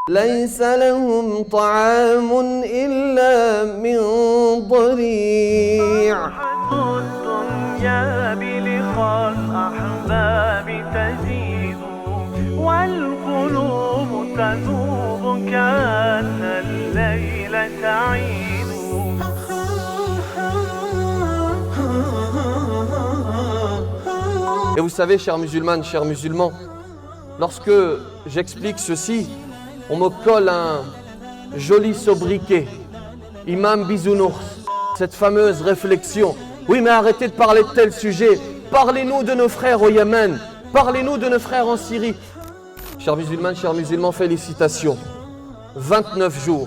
ليس لهم طعام إلا من ضريع الدنيا بلقاء الأحباب تزيد والقلوب تذوب كأن الليل تعيد. Et vous savez, chères musulmanes, chers musulmans, lorsque j'explique ceci, on me colle un joli sobriquet, Imam Bisounours, cette fameuse réflexion. Oui, mais arrêtez de parler de tel sujet. Parlez-nous de nos frères au Yémen. Parlez-nous de nos frères en Syrie. Chers musulmanes, chers musulmans, félicitations. 29 jours.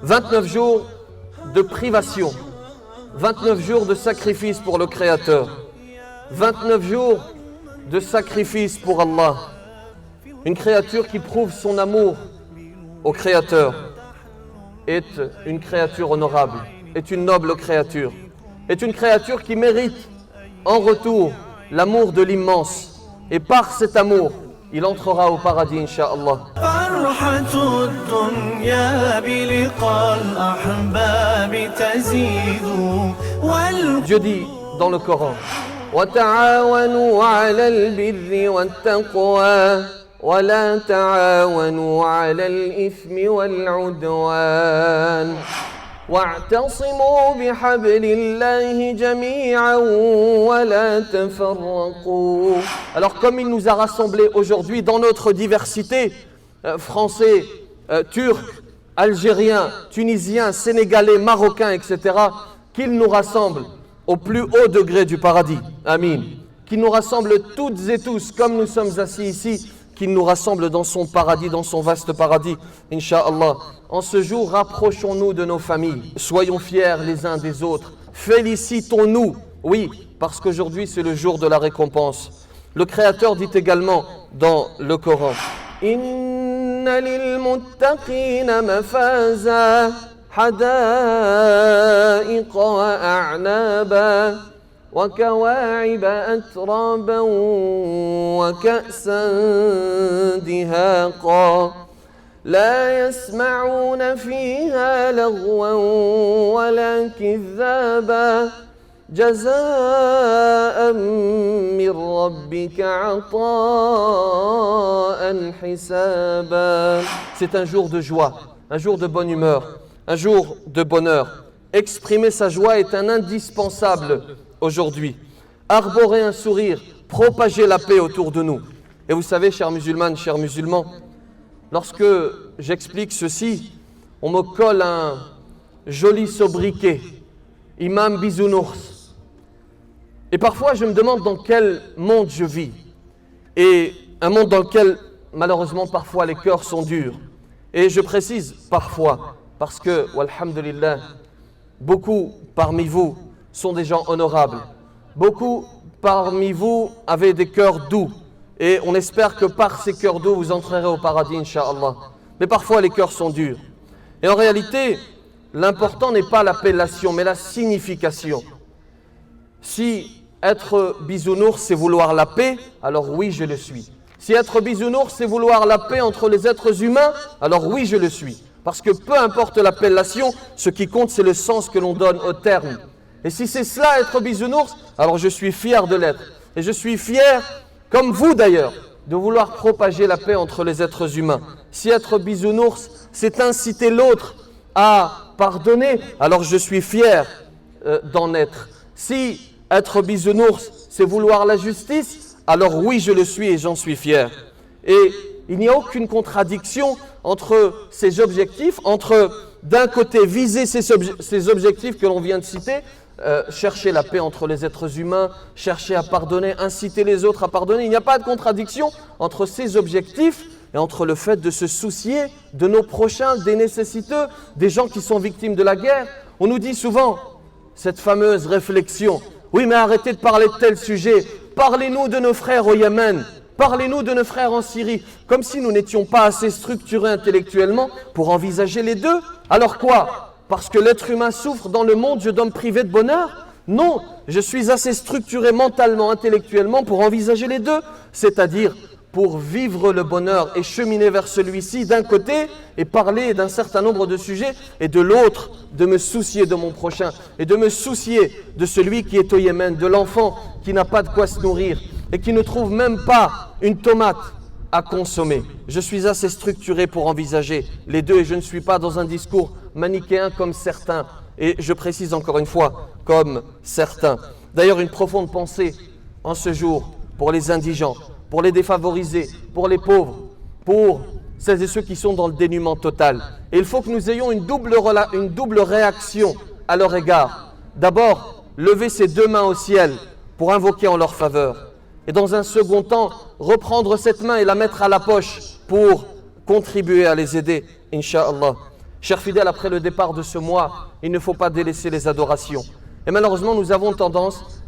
29 jours de privation. 29 jours de sacrifice pour le Créateur. 29 jours de sacrifice pour Allah. Une créature qui prouve son amour au Créateur est une créature honorable, est une noble créature, est une créature qui mérite en retour l'amour de l'immense. Et par cet amour, il entrera au paradis, Inch'Allah. Dieu dit dans le Coran, وَتَعَاوَنُوا عَلَى الْبِرِّ وَالتَّقْوَى وَلَا تَعَاوَنُوا عَلَى الْإِثْمِ وَالْعُدْوَانِ وَاعْتَصِمُوا بِحَبْلِ اللَّهِ جَمِيعًا وَلَا تَفَرَّقُوا. Alors comme il nous a rassemblés aujourd'hui dans notre diversité, français, turcs, algériens, tunisiens, sénégalais, marocains, etc., qu'il nous rassemble au plus haut degré du paradis. Amin. Qu'il nous rassemble toutes et tous, comme nous sommes assis ici, qu'il nous rassemble dans son paradis, dans son vaste paradis, Inch'Allah. En ce jour, rapprochons-nous de nos familles. Soyons fiers les uns des autres. Félicitons-nous. Oui, parce qu'aujourd'hui, c'est le jour de la récompense. Le Créateur dit également dans le Coran, Inna lil muttaqina mafaza حدائق وأعنابا وكواعب أترابا وكأسا دهاقا لا يسمعون فيها لغوا ولا كذابا جزاء من ربك عطاء حسابا. C'est un jour de joie, un jour de bonne humeur, un jour de bonheur. Exprimer sa joie est un indispensable aujourd'hui. Arborer un sourire, propager la paix autour de nous. Et vous savez, chères musulmanes, chers musulmans, lorsque j'explique ceci, on me colle un joli sobriquet, Imam Bisounours. Et parfois, je me demande dans quel monde je vis. Et un monde dans lequel, malheureusement, parfois, les cœurs sont durs. Et je précise parfois, parce que, walhamdulillah, beaucoup parmi vous sont des gens honorables. Beaucoup parmi vous avez des cœurs doux. Et on espère que par ces cœurs doux, vous entrerez au paradis, Inch'Allah. Mais parfois, les cœurs sont durs. Et en réalité, l'important n'est pas l'appellation, mais la signification. Si être bisounours, c'est vouloir la paix, alors oui, je le suis. Si être bisounours, c'est vouloir la paix entre les êtres humains, alors oui, je le suis. Parce que peu importe l'appellation, ce qui compte, c'est le sens que l'on donne au terme. Et si c'est cela, être bisounours, alors je suis fier de l'être. Et je suis fier, comme vous d'ailleurs, de vouloir propager la paix entre les êtres humains. Si être bisounours, c'est inciter l'autre à pardonner, alors je suis fier d'en être. Si être bisounours, c'est vouloir la justice, alors oui, je le suis et j'en suis fier. Et il n'y a aucune contradiction entre ces objectifs, entre d'un côté viser ces objectifs que l'on vient de citer, chercher la paix entre les êtres humains, chercher à pardonner, inciter les autres à pardonner. Il n'y a pas de contradiction entre ces objectifs et entre le fait de se soucier de nos prochains, des nécessiteux, des gens qui sont victimes de la guerre. On nous dit souvent cette fameuse réflexion, oui mais arrêtez de parler de tel sujet, parlez-nous de nos frères au Yémen. Parlez-nous de nos frères en Syrie, comme si nous n'étions pas assez structurés intellectuellement pour envisager les deux. Alors quoi? Parce que l'être humain souffre dans le monde, je dois me priver de bonheur? Non, je suis assez structuré mentalement, intellectuellement pour envisager les deux. C'est-à-dire pour vivre le bonheur et cheminer vers celui-ci d'un côté et parler d'un certain nombre de sujets et de l'autre de me soucier de mon prochain et de me soucier de celui qui est au Yémen, de l'enfant qui n'a pas de quoi se nourrir et qui ne trouve même pas une tomate à consommer. Je suis assez structuré pour envisager les deux et je ne suis pas dans un discours manichéen comme certains et je précise encore une fois comme certains. D'ailleurs, une profonde pensée en ce jour pour les indigents, pour les défavorisés, pour les pauvres, pour celles et ceux qui sont dans le dénuement total. Et il faut que nous ayons une double réaction à leur égard. D'abord, lever ses deux mains au ciel pour invoquer en leur faveur. Et dans un second temps, reprendre cette main et la mettre à la poche pour contribuer à les aider, Inch'Allah. Chers fidèles, après le départ de ce mois, il ne faut pas délaisser les adorations. Et malheureusement,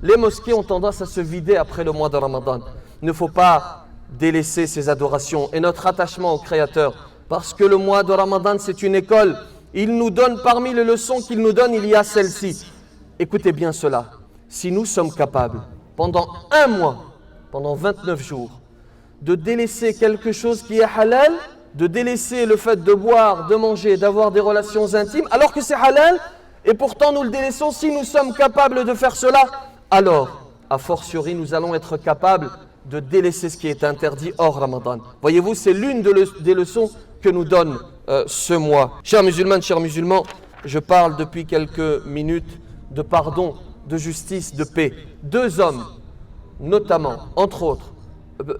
les mosquées ont tendance à se vider après le mois de Ramadan. Il ne faut pas délaisser ces adorations et notre attachement au Créateur. Parce que le mois de Ramadan, c'est une école. Il nous donne, parmi les leçons qu'il nous donne, il y a celle-ci. Écoutez bien cela. Si nous sommes capables, pendant un mois, pendant 29 jours, de délaisser quelque chose qui est halal, de délaisser le fait de boire, de manger, d'avoir des relations intimes, alors que c'est halal, et pourtant nous le délaissons, si nous sommes capables de faire cela, alors, a fortiori, nous allons être capables de délaisser ce qui est interdit hors Ramadan. Voyez-vous, c'est l'une des leçons que nous donne ce mois. Chers musulmans, je parle depuis quelques minutes de pardon, de justice, de paix. Deux hommes, notamment, entre autres,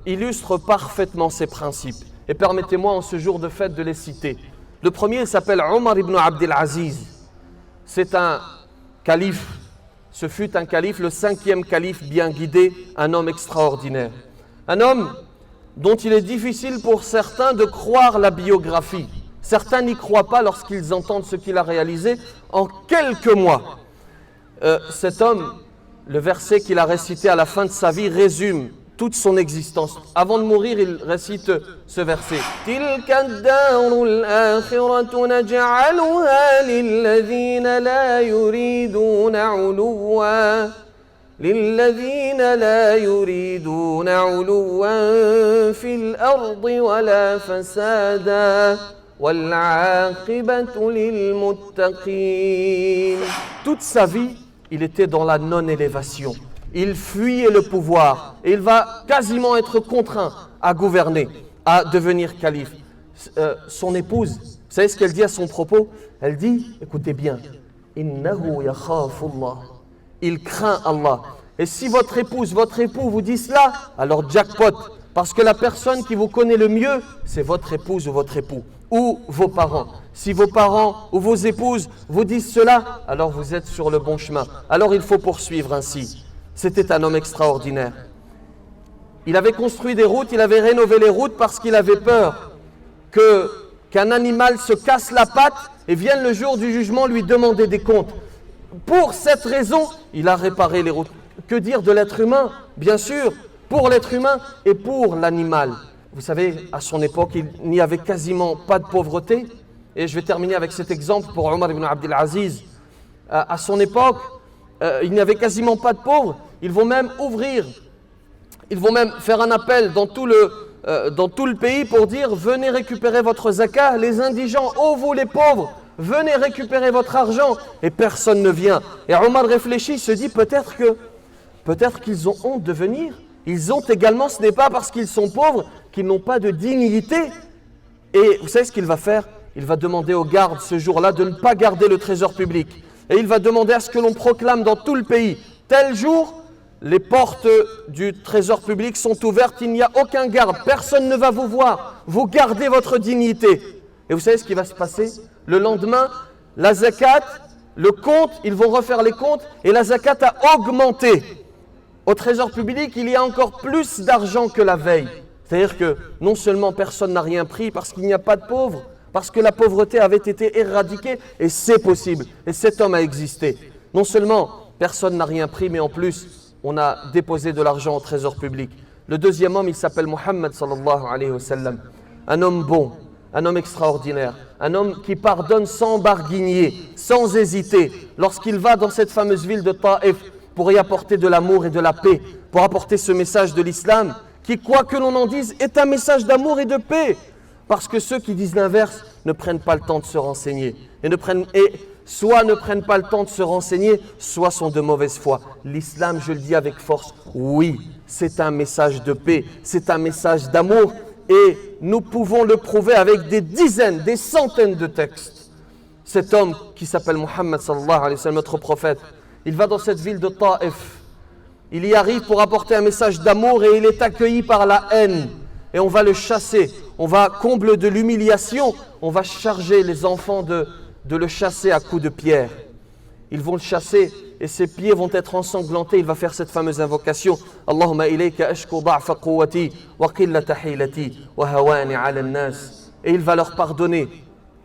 illustrent parfaitement ces principes. Et permettez-moi en ce jour de fête de les citer. Le premier, il s'appelle Omar ibn Abdel Aziz. C'est un calife. Ce fut un calife, le 5e calife bien guidé, un homme extraordinaire. Un homme dont il est difficile pour certains de croire la biographie. Certains n'y croient pas lorsqu'ils entendent ce qu'il a réalisé en quelques mois. Cet homme, le verset qu'il a récité à la fin de sa vie résume toute son existence. Avant de mourir, il récite ce verset. Tilka ad-darul akhiratu naj'aluha lilladhina la yuriduna 'uluwan fil ardi wala fasada wal 'aqibatu lil muttaqin. Toute sa vie, il était dans la non-élévation. Il fuyait le pouvoir et il va quasiment être contraint à gouverner, à devenir calife. Son épouse, vous savez ce qu'elle dit à son propos? Elle dit, écoutez bien, Innahu yakhafullah. Il craint Allah. Et si votre épouse, votre époux vous dit cela, alors jackpot. Parce que la personne qui vous connaît le mieux, c'est votre épouse ou votre époux, ou vos parents. Si vos parents ou vos épouses vous disent cela, alors vous êtes sur le bon chemin. Alors il faut poursuivre ainsi. C'était un homme extraordinaire. Il avait construit des routes, il avait rénové les routes parce qu'il avait peur qu'un animal se casse la patte et vienne le jour du jugement lui demander des comptes. Pour cette raison, il a réparé les routes. Que dire de l'être humain? Bien sûr, pour l'être humain et pour l'animal. Vous savez, à son époque, il n'y avait quasiment pas de pauvreté. Et je vais terminer avec cet exemple pour Omar ibn Abdel Aziz. À son époque, il n'y avait quasiment pas de pauvres. Ils vont même faire un appel dans tout le pays pour dire « Venez récupérer votre zakat, les indigents, ô vous les pauvres, venez récupérer votre argent » et personne ne vient. Et Omar réfléchit, se dit peut-être qu'ils ont honte de venir. Ils ont également, ce n'est pas parce qu'ils sont pauvres qu'ils n'ont pas de dignité. Et vous savez ce qu'il va faire? Il va demander aux gardes ce jour-là de ne pas garder le trésor public. Et il va demander à ce que l'on proclame dans tout le pays, tel jour, les portes du trésor public sont ouvertes, il n'y a aucun garde, personne ne va vous voir, vous gardez votre dignité. Et vous savez ce qui va se passer? Le lendemain, la zakat, le compte, ils vont refaire les comptes et la zakat a augmenté. Au trésor public, il y a encore plus d'argent que la veille. C'est-à-dire que non seulement personne n'a rien pris parce qu'il n'y a pas de pauvres, parce que la pauvreté avait été éradiquée, et c'est possible. Et cet homme a existé. Non seulement personne n'a rien pris, mais en plus, on a déposé de l'argent au trésor public. Le deuxième homme, il s'appelle Muhammad sallallahu alayhi wa sallam. Un homme bon, un homme extraordinaire, un homme qui pardonne sans barguigner, sans hésiter. Lorsqu'il va dans cette fameuse ville de Taïf pour y apporter de l'amour et de la paix, pour apporter ce message de l'islam, qui, quoi que l'on en dise, est un message d'amour et de paix. Parce que ceux qui disent l'inverse ne prennent pas le temps de se renseigner. Soit ne prennent pas le temps de se renseigner, soit sont de mauvaise foi. L'islam, je le dis avec force, oui, c'est un message de paix, c'est un message d'amour. Et nous pouvons le prouver avec des dizaines, des centaines de textes. Cet homme qui s'appelle Muhammad sallallahu alayhi wa sallam, notre prophète, il va dans cette ville de Taif. Il y arrive pour apporter un message d'amour et il est accueilli par la haine. Et on va le chasser. On va, comble de l'humiliation, on va charger les enfants de le chasser à coups de pierre. Ils vont le chasser et ses pieds vont être ensanglantés. Il va faire cette fameuse invocation. Allahumma ilayka ashku da'fa quwwati wa qillata hilati wa hawani 'ala an-nas. Et il va leur pardonner.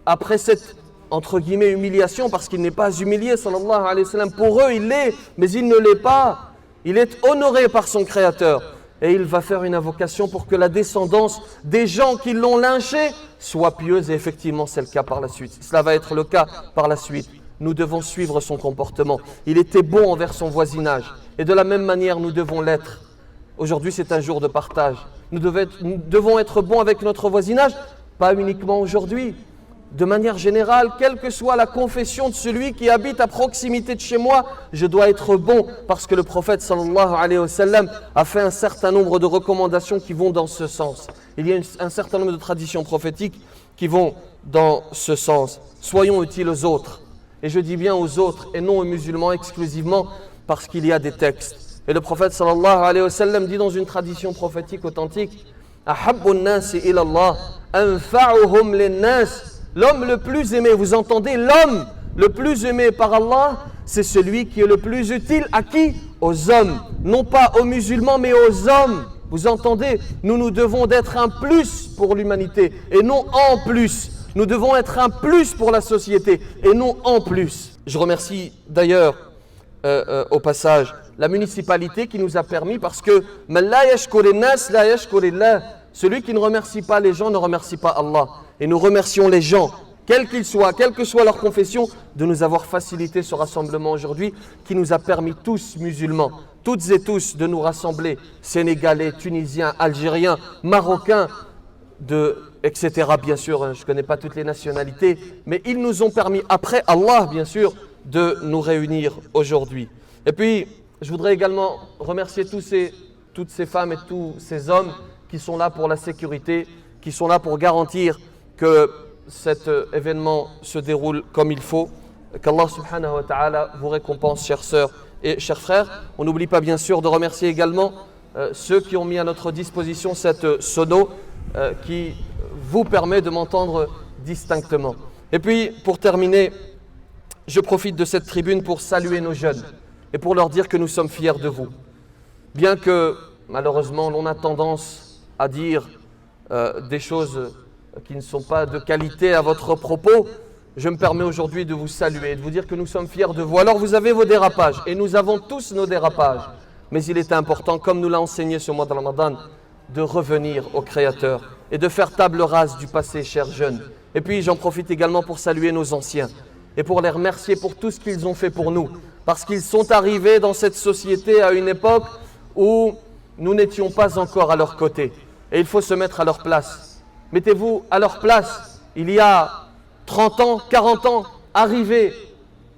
Après cette entre guillemets humiliation, parce qu'il n'est pas humilié sallallahu alayhi wa sallam. Pour eux il l'est, mais il ne l'est pas. Il est honoré par son Créateur. Et il va faire une invocation pour que la descendance des gens qui l'ont lynché soit pieuse. Et effectivement, c'est le cas par la suite. Cela va être le cas par la suite. Nous devons suivre son comportement. Il était bon envers son voisinage. Et de la même manière, nous devons l'être. Aujourd'hui, c'est un jour de partage. Nous devons être bons avec notre voisinage, pas uniquement aujourd'hui. De manière générale, quelle que soit la confession de celui qui habite à proximité de chez moi, je dois être bon parce que le prophète sallallahu alayhi wa sallam a fait un certain nombre de recommandations qui vont dans ce sens. Il y a un certain nombre de traditions prophétiques qui vont dans ce sens. Soyons utiles aux autres. Et je dis bien aux autres et non aux musulmans exclusivement parce qu'il y a des textes. Et le prophète sallallahu alayhi wa sallam dit dans une tradition prophétique authentique, Ahabbu an-nasi ila Allah, anfa'uhum lin-nas. L'homme le plus aimé, vous entendez, l'homme le plus aimé par Allah, c'est celui qui est le plus utile à qui? Aux hommes. Non pas aux musulmans, mais aux hommes. Vous entendez? Nous devons être un plus pour l'humanité et non en plus. Nous devons être un plus pour la société et non en plus. Je remercie d'ailleurs au passage la municipalité qui nous a permis, parce que celui qui ne remercie pas les gens ne remercie pas Allah. Et nous remercions les gens, quels qu'ils soient, quelle que soit leur confession, de nous avoir facilité ce rassemblement aujourd'hui qui nous a permis tous, musulmans, toutes et tous, de nous rassembler, Sénégalais, Tunisiens, Algériens, Marocains, etc. Bien sûr, je ne connais pas toutes les nationalités, mais ils nous ont permis, après Allah bien sûr, de nous réunir aujourd'hui. Et puis, je voudrais également remercier toutes ces femmes et tous ces hommes qui sont là pour la sécurité, qui sont là pour garantir que cet événement se déroule comme il faut. Qu'Allah subhanahu wa ta'ala vous récompense, chères sœurs et chers frères. On n'oublie pas bien sûr de remercier également ceux qui ont mis à notre disposition cette sono qui vous permet de m'entendre distinctement. Et puis, pour terminer, je profite de cette tribune pour saluer nos jeunes et pour leur dire que nous sommes fiers de vous. Bien que, malheureusement, l'on a tendance à dire des choses qui ne sont pas de qualité à votre propos, je me permets aujourd'hui de vous saluer et de vous dire que nous sommes fiers de vous. Alors vous avez vos dérapages et nous avons tous nos dérapages, mais il est important, comme nous l'a enseigné ce mois de Ramadan, de revenir au Créateur et de faire table rase du passé, chers jeunes. Et puis j'en profite également pour saluer nos anciens et pour les remercier pour tout ce qu'ils ont fait pour nous, parce qu'ils sont arrivés dans cette société à une époque où nous n'étions pas encore à leur côté. Et il faut se mettre à leur place. Mettez-vous à leur place. Il y a 30 ans, 40 ans, arriver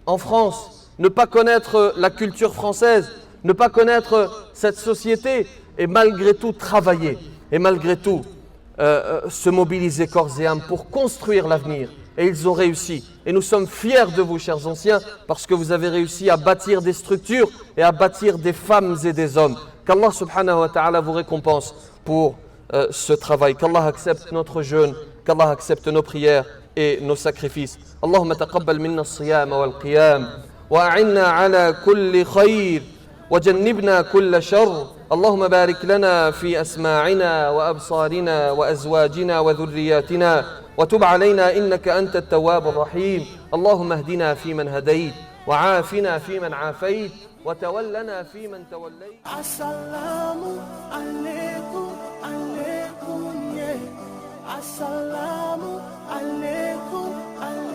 en France, ne pas connaître la culture française, ne pas connaître cette société, et malgré tout travailler, et malgré tout se mobiliser corps et âme pour construire l'avenir. Et ils ont réussi. Et nous sommes fiers de vous, chers anciens, parce que vous avez réussi à bâtir des structures et à bâtir des femmes et des hommes. Qu'Allah subhanahu wa ta'ala vous récompense pour ce travail. Qu'Allah accepte notre jeûne, qu'Allah accepte nos prières et nos sacrifices. Allahumma taqabbal minna as-siyam wal-qiyam wa a'inna ala kulli khayr wa jannibna kulla shar. اللهم بارك لنا في أسماعنا وأبصارنا وأزواجنا وذرياتنا وتب علينا إنك أنت التواب الرحيم. اللهم اهدنا فيمن هديت وعافنا فيمن عافيت وتولنا فيمن توليت. السلام عليكم عليكم يا السلام عليكم عليكم